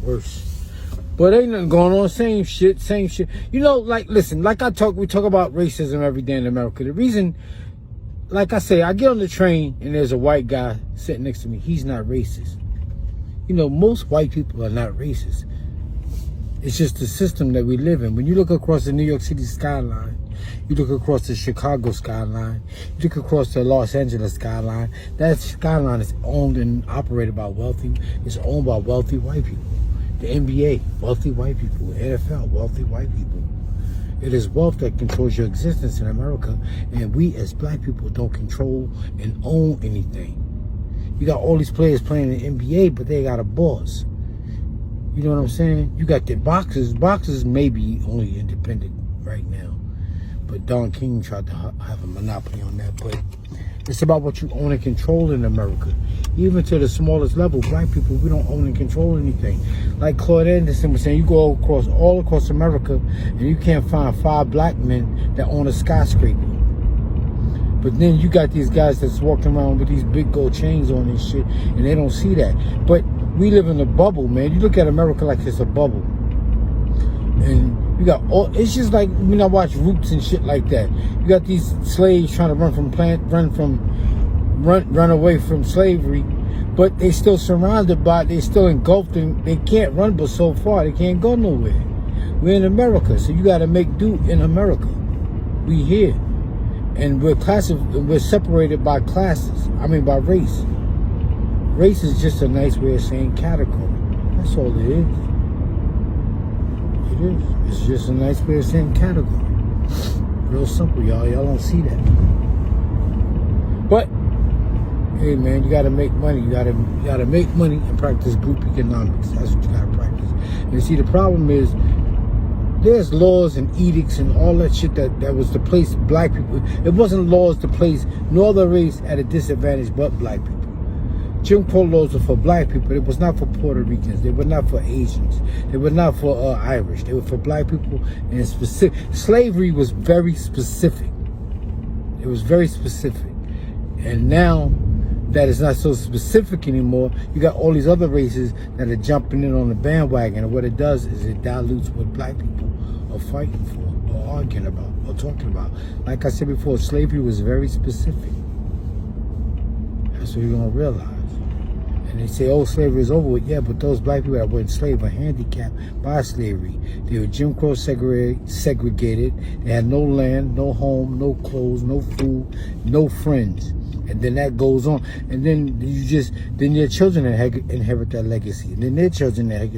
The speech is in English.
worse. But ain't nothing going on. Same shit. You know, like, listen, like we talk about racism every day in America. The reason, like I say, I get on the train and there's a white guy sitting next to me. He's not racist. You know, most white people are not racist. It's just the system that we live in. When you look across the New York City skyline, you look across the Chicago skyline, you look across the Los Angeles skyline, that skyline is owned and operated by it's owned by wealthy white people. The NBA, wealthy white people. NFL, wealthy white people. It is wealth that controls your existence in America, and we as black people don't control and own anything. You got all these players playing in the NBA, but they got a boss. You know what I'm saying? You got the boxers. Boxers may be only independent right now, but Don King tried to have a monopoly on that. But it's about what you own and control in America. Even to the smallest level, black people, we don't own and control anything. Like Claude Anderson was saying, you go all across America, and you can't find 5 black men that own a skyscraper. But then you got these guys that's walking around with these big gold chains on and shit, and they don't see that. But we live in a bubble, man. You look at America like it's a bubble. And you got it's just like when I watch Roots and shit like that. You got these slaves trying to run away from slavery, but they still surrounded by it, they still engulfed, and they can't run but so far, they can't go nowhere. We're in America, so you gotta make do in America. We here. And we're separated by classes. I mean by race. Race is just a nice way of saying category. That's all it is. It is. It's just a nice way of saying category. Real simple, y'all. Y'all don't see that. But hey, man, you gotta make money. You gotta make money and practice group economics. That's what you gotta practice. And you see, the problem is there's laws and edicts and all that shit that was to place black people. It wasn't laws to place no other race at a disadvantage but black people. Jim Crow laws were for black people. It was not for Puerto Ricans. They were not for Asians. They were not for Irish. They were for black people. And specific. Slavery was very specific. It was very specific. And now that it's not so specific anymore, you got all these other races that are jumping in on the bandwagon. And what it does is it dilutes what black people are fighting for, or arguing about, or talking about. Like I said before, slavery was very specific. That's what you're going to realize. And they say, oh, slavery is over with. Yeah, but those black people that were enslaved were handicapped by slavery. They were Jim Crow segregated. They had no land, no home, no clothes, no food, no friends. And then that goes on. And then then your children inherit that legacy. And then their children inherit